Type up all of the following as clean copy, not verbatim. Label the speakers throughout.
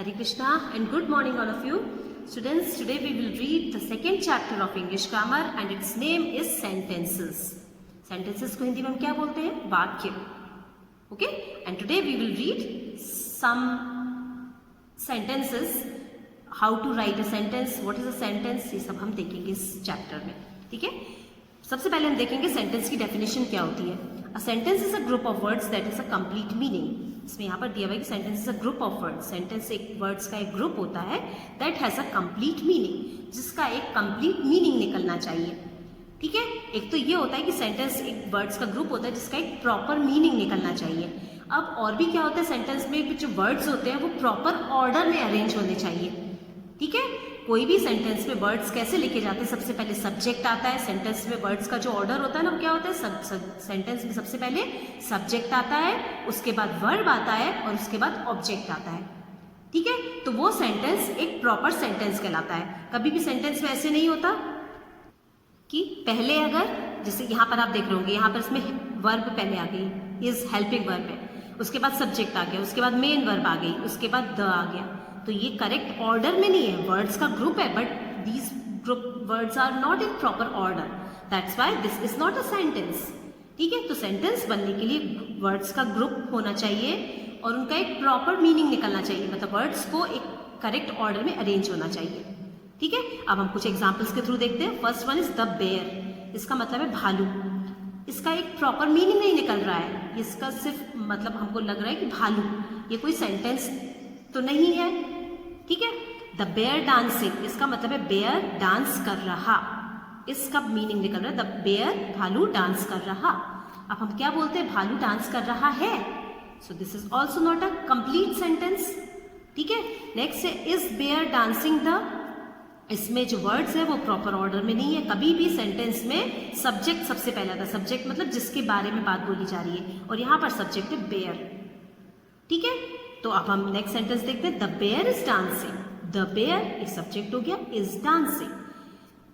Speaker 1: Hare Krishna and good morning all of you. Students, today we will read the second chapter of English grammar and its name is sentences. Sentences को हिंदी में हम क्या बोलते हैं? वाक्य. Okay? And today we will read some sentences. How to write a sentence, what is a sentence, ये सब हम देखेंगे इस चैप्टर में. ठीक है? सबसे पहले हम देखेंगे सेंटेंस की डेफिनेशन क्या होती है. A sentence is a group of words that is a complete meaning. इसमें यहाँ पर दिया हुआ है कि sentence is a group of words. Sentence एक वर्ड्स का एक ग्रुप होता है that has a complete meaning, जिसका एक कंप्लीट मीनिंग निकलना चाहिए. ठीक है, एक तो ये होता है कि सेंटेंस एक वर्ड्स का ग्रुप होता है जिसका एक प्रॉपर मीनिंग निकलना चाहिए. अब और भी क्या होता है, सेंटेंस में जो वर्ड्स होते हैं वो प्रॉपर ऑर्डर में अरेंज होने चाहिए. ठीक है, कोई भी सेंटेंस में वर्ड्स कैसे लिखे जाते हैं, सबसे पहले सब्जेक्ट आता है. सेंटेंस में वर्ड्स का जो ऑर्डर होता है ना, क्या होता है, सेंटेंस में सबसे पहले सब्जेक्ट आता है, उसके बाद वर्ब आता है और उसके बाद ऑब्जेक्ट आता है. ठीक है, तो वो सेंटेंस एक प्रॉपर सेंटेंस कहलाता है. कभी भी सेंटेंस में ऐसे नहीं होता कि पहले अगर, जैसे यहाँ पर आप देख रहे होंगे, यहाँ पर इसमें वर्ब पहले आ गई, इज हेल्पिंग वर्ब है, उसके बाद सब्जेक्ट आ गया, उसके बाद मेन वर्ब आ गई, उसके बाद द आ गया. तो ये करेक्ट ऑर्डर में नहीं है. वर्ड्स का ग्रुप है but these group words are not in proper order. That's why this is not a sentence. ठीक है, तो सेंटेंस बनने के लिए वर्ड्स का ग्रुप होना चाहिए और उनका एक प्रॉपर मीनिंग निकलना चाहिए. मतलब वर्ड्स को एक करेक्ट ऑर्डर में अरेंज होना चाहिए. ठीक है, अब हम कुछ एग्जाम्पल्स के थ्रू देखते हैं. First one is the bear. इसका मतलब है भालू. इसका एक प्रॉपर मीनिंग नहीं निकल रहा है. इसका सिर्फ मतलब हमको लग रहा है कि भालू, ये कोई सेंटेंस तो नहीं है. ठीक है, द बेयर डांसिंग, इसका मतलब है बेयर डांस कर रहा. इसका मीनिंग निकल रहा है द बेयर, भालू डांस कर रहा. अब हम क्या बोलते हैं, भालू डांस कर रहा है. So this is also not a complete sentence. ठीक है, नेक्स्ट है इज बेयर डांसिंग द. इसमें जो वर्ड्स है वो प्रॉपर ऑर्डर में नहीं है. कभी भी सेंटेंस में सब्जेक्ट सबसे पहले आता है. सब्जेक्ट मतलब जिसके बारे में बात बोली जा रही है, और यहाँ पर सब्जेक्ट है बेयर. ठीक है, तो अब हम नेक्स्ट सेंटेंस देखते हैं. The bear is dancing. The bear एक सब्जेक्ट हो गया, इज डांसिंग.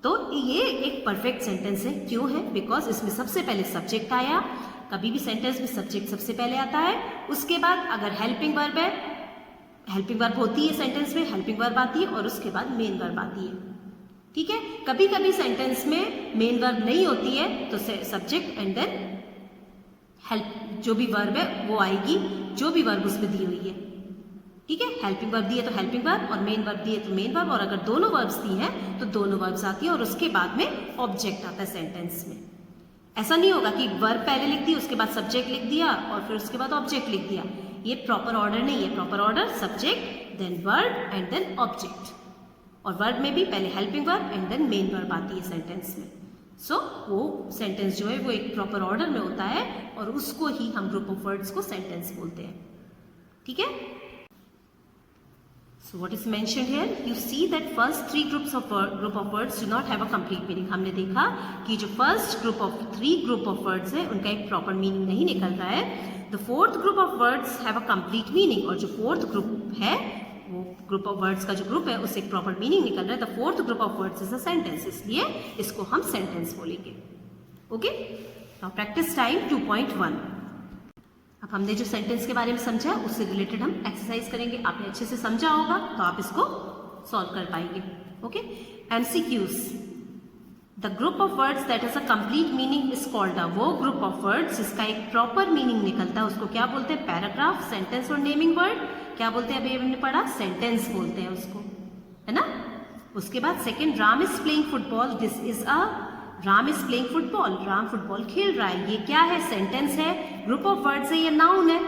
Speaker 1: तो ये एक परफेक्ट सेंटेंस है. क्यों है? बिकॉज इसमें सबसे पहले सब्जेक्ट आया. कभी भी सेंटेंस में सब्जेक्ट सबसे पहले आता है, उसके बाद अगर हेल्पिंग वर्ब है, हेल्पिंग वर्ब होती है सेंटेंस में, हेल्पिंग वर्ब आती है और उसके बाद मेन वर्ब आती है. ठीक है, कभी कभी सेंटेंस में मेन वर्ब नहीं होती है तो सब्जेक्ट एंड देन हेल्प, जो भी वर्ब है वो आएगी, जो भी वर्ब उसमें दी हुई है. ठीक है, हेल्पिंग वर्ब दी है तो हेल्पिंग वर्ब, और मेन वर्ब दी है तो मेन वर्ब, और अगर दोनों वर्ब्स दी हैं तो दोनों वर्ब्स आती है और उसके बाद में ऑब्जेक्ट आता है सेंटेंस में. ऐसा नहीं होगा कि वर्ब पहले लिख दी, उसके बाद सब्जेक्ट लिख दिया और फिर उसके बाद ऑब्जेक्ट लिख दिया. ये प्रॉपर ऑर्डर नहीं है. Proper order subject then verb and then object. और वर्ब में भी पहले helping verb and then main verb आती है सेंटेंस में. सो वो सेंटेंस जो है वो एक प्रॉपर ऑर्डर में होता है और उसको ही हम ग्रुप ऑफ वर्ड्स को सेंटेंस बोलते हैं. ठीक है, so what is mentioned here, you see that first three group of words do not have a complete meaning. हमने देखा कि जो first three group of words है उनका एक प्रॉपर मीनिंग नहीं निकल रहा है. The fourth group of words have a complete meaning, और जो फोर्थ ग्रुप है वो ग्रुप ऑफ वर्ड्स का जो ग्रुप है उससे एक प्रॉपर मीनिंग निकल रहा है. The fourth group of words is a sentence, इसलिए इसको हम सेंटेंस बोलेंगे. Okay, now practice time 2.1. अब हमने जो सेंटेंस के बारे में समझा उससे रिलेटेड हम एक्सरसाइज करेंगे. आपने अच्छे से समझा होगा तो आप इसको सॉल्व कर पाएंगे. Okay, MCQs. The group of words that is a complete meaning is called a. वो ग्रुप ऑफ वर्ड्स जिसका एक प्रॉपर मीनिंग निकलता है उसको क्या बोलते हैं? पैराग्राफ, सेंटेंस और नेमिंग वर्ड. क्या बोलते हैं? अभी हमने पढ़ा, सेंटेंस बोलते हैं उसको, है ना. उसके बाद second, Ram is playing football. This is a, Ram is playing football, Ram football खेल रहा है. ये क्या है? सेंटेंस है, ग्रुप ऑफ वर्ड्स है, ये नाउन है.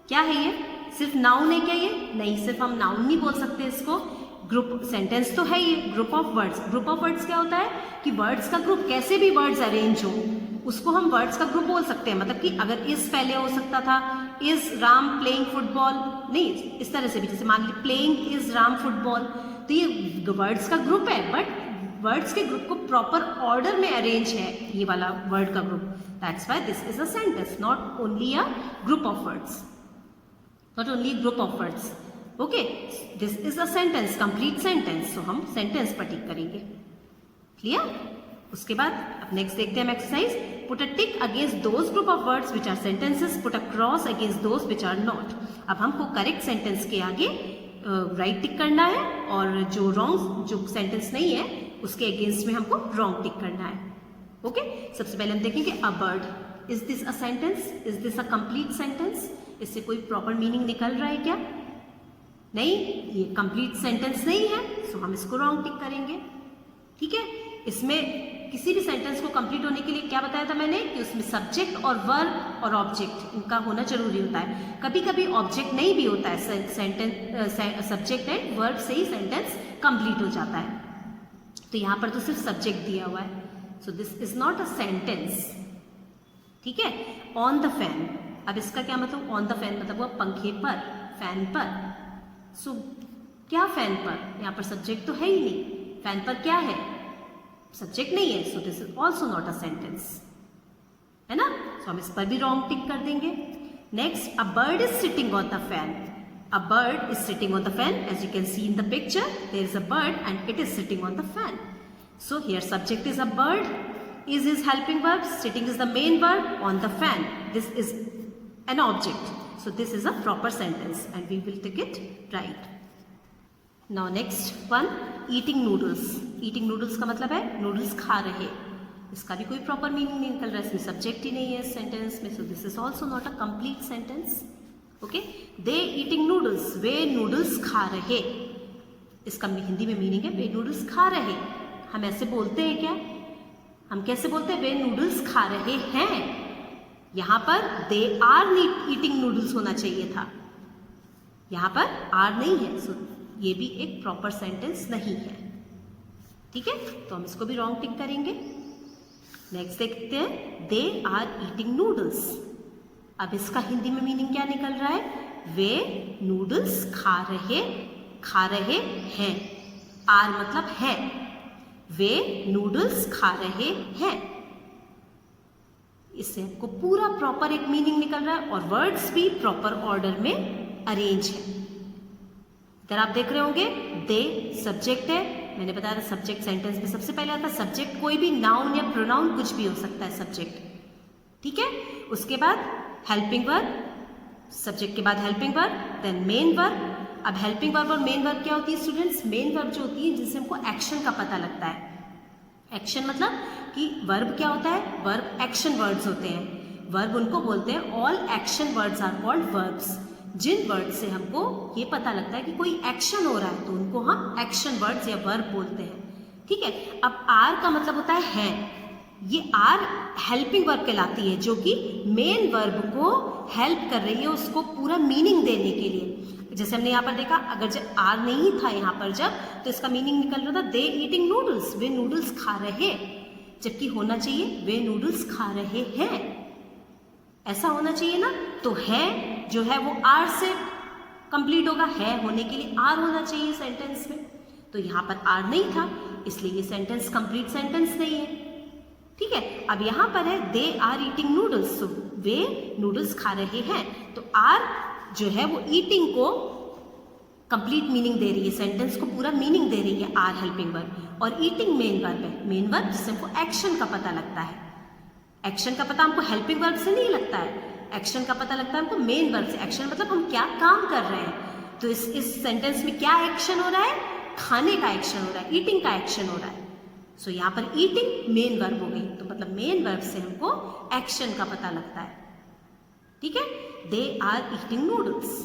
Speaker 1: क्या है ये? सिर्फ नाउन है क्या ये? नहीं, सिर्फ हम नाउन नहीं बोल सकते इसको. ग्रुप सेंटेंस तो है ये. Group of words, group of words क्या होता है कि वर्ड्स का ग्रुप, कैसे भी वर्ड्स अरेंज हो उसको हम वर्ड्स का ग्रुप बोल सकते हैं. मतलब कि अगर इज पहले हो सकता था, इज राम प्लेइंग फुटबॉल, नहीं इस तरह से भी, जैसे मान लीजिए प्लेइंग इज राम फुटबॉल, तो ये वर्ड्स का ग्रुप है बट वर्ड्स के ग्रुप को प्रॉपर ऑर्डर में अरेंज है ये वाला वर्ड का group. That's why this is a sentence, not only a group of words, not only group of words. Okay, this is a sentence, complete sentence. So हम sentence पर टिक करेंगे. Clear? उसके बाद अब नेक्स्ट देखते हैं हम exercise. Put a tick against those group of words which are sentences, put a cross against those which are not. अब हमको करेक्ट सेंटेंस के आगे राइट टिक करना है, और जो रॉन्ग जो सेंटेंस नहीं है उसके अगेंस्ट में हमको रॉन्ग टिक करना है। ओके, सबसे पहले हम देखेंगे अ bird, is this a sentence, is this a complete sentence, इससे कोई प्रॉपर मीनिंग निकल रहा है क्या? नहीं, ये कंप्लीट सेंटेंस नहीं है, सो हम इसको रॉन्ग टिक करेंगे। ठीक है, इसमें किसी भी सेंटेंस को कंप्लीट होने के लिए क्या बताया था मैंने कि उसमें सब्जेक्ट और वर्ब और ऑब्जेक्ट इनका होना जरूरी होता है। कभी कभी ऑब्जेक्ट नहीं भी होता है, सेंटेंस सब्जेक्ट एंड वर्ब से ही सेंटेंस कंप्लीट हो जाता है। तो यहाँ पर तो सिर्फ सब्जेक्ट दिया हुआ है, so this is not a sentence. ठीक है, ऑन द फैन, अब इसका क्या मतलब? ऑन द फैन मतलब वो पंखे पर, फैन पर। सो क्या फैन पर? यहाँ पर सब्जेक्ट तो है ही नहीं, फैन पर क्या है? सब्जेक्ट नहीं है, so this is also not a sentence, है ना? सो हम इस पर भी रॉन्ग टिक कर देंगे। Next, a bird is sitting on the fan, a bird is sitting on the fan, as you can see in the picture there is a bird and it is sitting on the fan. So here subject is a bird, is helping verb, sitting is the main verb, on the fan this is an object, so this is a proper sentence and we will take it right. Now next one, eating noodles, eating noodles का मतलब है noodles खा रहे, इसका भी कोई proper meaning नहीं निकल रहा है, इसमें सब्जेक्ट ही नहीं है इस सेंटेंस में, so this is also not a complete sentence. Okay, they eating noodles, way noodles खा रहे, इसका हिंदी में मीनिंग है वे नूडल्स खा रहे। हम ऐसे बोलते हैं क्या? हम कैसे बोलते हैं? वे नूडल्स खा रहे हैं। यहां पर दे आर ईटिंग नूडल्स होना चाहिए था, यहां पर आर नहीं है, सो ये भी एक प्रॉपर सेंटेंस नहीं है। ठीक है, तो हम इसको भी रॉन्ग टिक करेंगे। नेक्स्ट देखते हैं, दे आर ईटिंग नूडल्स, अब इसका हिंदी में मीनिंग क्या निकल रहा है? वे नूडल्स खा रहे हैं, आर मतलब है, वे नूडल्स खा रहे हैं। इससे आपको पूरा प्रॉपर एक मीनिंग निकल रहा है और वर्ड्स भी प्रॉपर ऑर्डर में अरेंज है। इधर आप देख रहे होंगे दे सब्जेक्ट है, मैंने बताया था सब्जेक्ट सेंटेंस में सबसे पहले आता है। सब्जेक्ट कोई भी नाउन या प्रोनाउन कुछ भी हो सकता है सब्जेक्ट। ठीक है, उसके बाद हेल्पिंग वर्ब, सब्जेक्ट के बाद helping verb, then main verb. अब हेल्पिंग वर्ब और मेन वर्ब क्या होती है स्टूडेंट्स? मेन वर्ब जो होती है जिससे हमको एक्शन का पता लगता है। एक्शन मतलब कि वर्ब क्या होता है? वर्ब एक्शन वर्ड्स होते हैं, वर्ब उनको बोलते हैं, all action words are called verbs. जिन वर्ड से हमको ये पता लगता है कि कोई एक्शन हो रहा है तो उनको हम एक्शन वर्ड्स या वर्ब बोलते हैं। ठीक है, अब आर का मतलब होता है, ये आर हेल्पिंग वर्ब कहलाती है जो कि मेन वर्ब को हेल्प कर रही है उसको पूरा मीनिंग देने के लिए। जैसे हमने यहाँ पर देखा, अगर जब आर नहीं था यहाँ पर जब, तो इसका मीनिंग निकल रहा था दे ईटिंग नूडल्स, वे नूडल्स खा रहे, जबकि होना चाहिए वे नूडल्स खा रहे हैं, ऐसा होना चाहिए ना। तो है जो है वो आर से कंप्लीट होगा, है होने के लिए आर होना चाहिए सेंटेंस में, तो यहाँ पर आर नहीं था इसलिए ये सेंटेंस कंप्लीट सेंटेंस नहीं है। ठीक है, अब यहाँ पर है दे आर ईटिंग नूडल्स, तो वे नूडल्स खा रहे हैं, तो आर जो है वो ईटिंग को कंप्लीट मीनिंग दे रही है, सेंटेंस को पूरा मीनिंग दे रही है आर हेल्पिंग वर्ब, और ईटिंग मेन वर्ब है, मेन वर्ब जिससे हमको एक्शन का पता लगता है। एक्शन का पता हमको हेल्पिंग वर्ब से नहीं लगता है, एक्शन का पता लगता है हमको मेन वर्ब से। एक्शन मतलब हम क्या काम कर रहे हैं, तो इस सेंटेंस में क्या एक्शन हो रहा है? खाने का एक्शन हो रहा है, ईटिंग का एक्शन हो रहा है। सो यहाँ पर ईटिंग मेन वर्ब हो गई, तो मतलब मेन वर्ब से हमको एक्शन का पता लगता है। ठीक है, दे आर ईटिंग नूडल्स,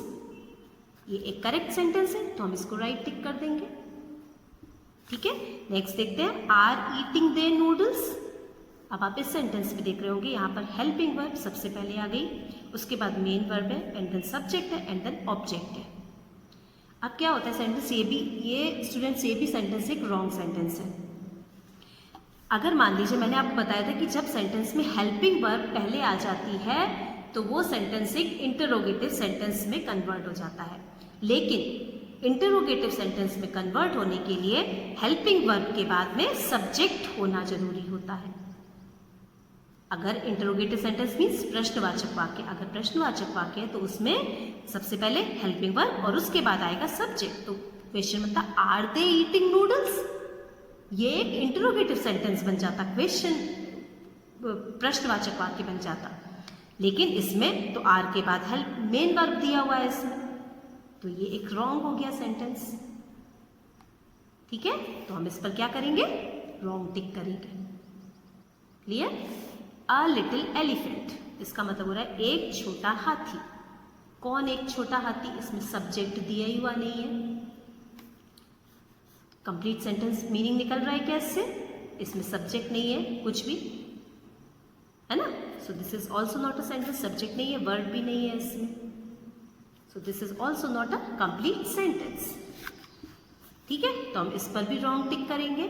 Speaker 1: ये एक करेक्ट सेंटेंस है तो हम इसको राइट टिक कर देंगे। ठीक है, नेक्स्ट देखते हैं आर ईटिंग दे नूडल्स। अब आप इस सेंटेंस में देख रहे होंगे यहाँ पर हेल्पिंग वर्ब सबसे पहले आ गई, उसके बाद मेन वर्ब है, एंड देन सब्जेक्ट है, एंड देन ऑब्जेक्ट है। अब क्या होता है सेंटेंस, ये स्टूडेंट्स ये भी सेंटेंस एक रॉन्ग सेंटेंस है। अगर मान लीजिए मैंने आपको बताया था कि जब सेंटेंस में हेल्पिंग वर्ब पहले आ जाती है तो वो सेंटेंस एक इंटरोगेटिव सेंटेंस में कन्वर्ट हो जाता है, लेकिन इंटरोगेटिव सेंटेंस में कन्वर्ट होने के लिए हेल्पिंग वर्ब के बाद में सब्जेक्ट होना जरूरी होता है। अगर इंटरोगेटिव सेंटेंस मीन्स प्रश्नवाचक वाक्य, अगर प्रश्नवाचक वाक्य है तो उसमें सबसे पहले हेल्पिंग वर्ब और उसके बाद आएगा सब्जेक्ट। तो क्वेश्चन बनता आर दे ईटिंग नूडल्स, ये एक इंटरोगेटिव सेंटेंस बन जाता, क्वेश्चन प्रश्नवाचक वाक्य बन जाता। लेकिन इसमें तो आर के बाद हेल्प मेन वर्ब दिया हुआ है इसमें, तो ये एक रॉन्ग हो गया सेंटेंस। ठीक है, तो हम इस पर क्या करेंगे, रॉन्ग टिक करेंगे। क्लियर? अ लिटिल एलिफेंट, इसका मतलब हो रहा है एक छोटा हाथी। कौन एक छोटा हाथी? इसमें सब्जेक्ट दिया ही हुआ नहीं है। कंप्लीट सेंटेंस मीनिंग निकल रहा है क्या इससे? इसमें सब्जेक्ट नहीं है कुछ भी, है ना। सो this is also not a sentence, subject नहीं है, वर्ड भी नहीं है इसमें। सो this is also not a complete sentence. ठीक है, तो हम इस पर भी रॉन्ग टिक करेंगे।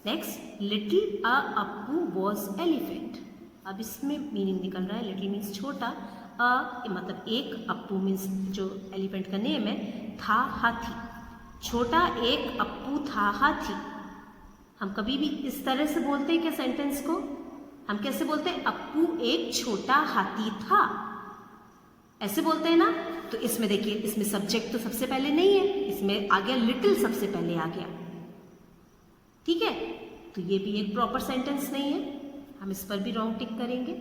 Speaker 1: Next, little a Appu was elephant. अब इसमें मीनिंग निकल रहा है, लिटिल मीन्स छोटा, अ मतलब एक, अप्पू मीन्स जो एलिफेंट का नेम है, था हाथी। छोटा एक अप्पू था हाथी। हम कभी भी इस तरह से बोलते हैं क्या सेंटेंस को? हम कैसे बोलते हैं? अप्पू एक छोटा हाथी था, ऐसे बोलते हैं ना। तो इसमें देखिए, इसमें सब्जेक्ट तो सबसे पहले नहीं है, इसमें आ गया लिटिल, सबसे पहले आ गया। ठीक है, तो ये भी एक प्रॉपर सेंटेंस नहीं है, हम इस पर भी रॉन्ग टिक करेंगे।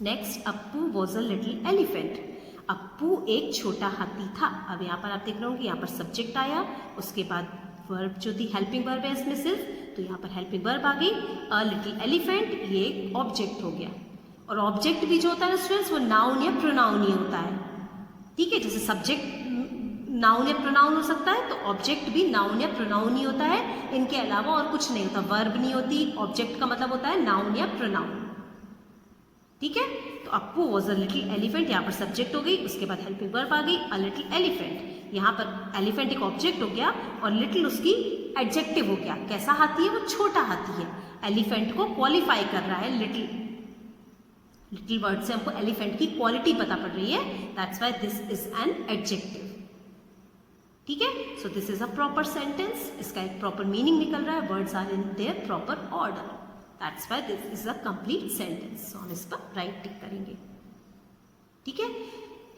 Speaker 1: Next, Appu was a little elephant. Appu एक छोटा हाथी था। अब यहाँ पर आप देख रहे हो कि यहाँ पर सब्जेक्ट आया, उसके बाद वर्ब जो थी, हेल्पिंग वर्ब है इसमें सिर्फ, तो यहाँ पर हेल्पिंग वर्ब आ गई। अ लिटिल एलिफेंट, ये एक ऑब्जेक्ट हो गया। और ऑब्जेक्ट भी जो होता है ना स्टूडेंट्स, वो नाउन या प्रोनाउन ही होता है। ठीक है, जैसे सब्जेक्ट नाउन या प्रोनाउन हो सकता है, तो ऑब्जेक्ट भी नाउन या प्रोनाउन ही होता है, इनके अलावा और कुछ नहीं होता। वर्ब नहीं होती, ऑब्जेक्ट का मतलब होता है नाउन या प्रोनाउन। ठीक है, तो Appu was a little elephant, यहाँ पर सब्जेक्ट हो गई, उसके बाद हेल्पिंग वर्ब आ गई, अ लिटिल एलिफेंट। यहाँ पर एलिफेंट एक ऑब्जेक्ट हो गया और लिटिल उसकी एडजेक्टिव हो गया। कैसा हाथी है? वो छोटा हाथी है। एलिफेंट को क्वालिफाई कर रहा है लिटिल। लिटिल वर्ड से हमको एलिफेंट की क्वालिटी पता पड़ रही है, that's why this is an adjective. ठीक है, so this is a proper sentence, इसका एक प्रॉपर मीनिंग निकल रहा है, words are in their proper order, that's why this is a complete sentence. So हम इस पर राइट टिक करेंगे। ठीक है,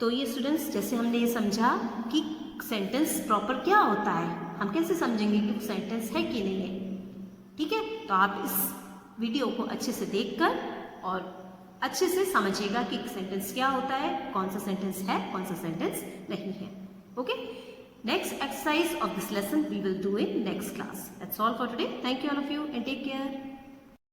Speaker 1: तो ये स्टूडेंट्स, जैसे हमने ये समझा कि सेंटेंस प्रॉपर क्या होता है, हम कैसे समझेंगे कि वो सेंटेंस है कि नहीं है। ठीक है, तो आप इस वीडियो को अच्छे से देखकर और अच्छे से समझिएगा कि सेंटेंस क्या होता है, कौन सा सेंटेंस है, कौन सा सेंटेंस नहीं है। Okay, next exercise of this lesson we will do in next class. That's all for today. Thank you all of you and take care.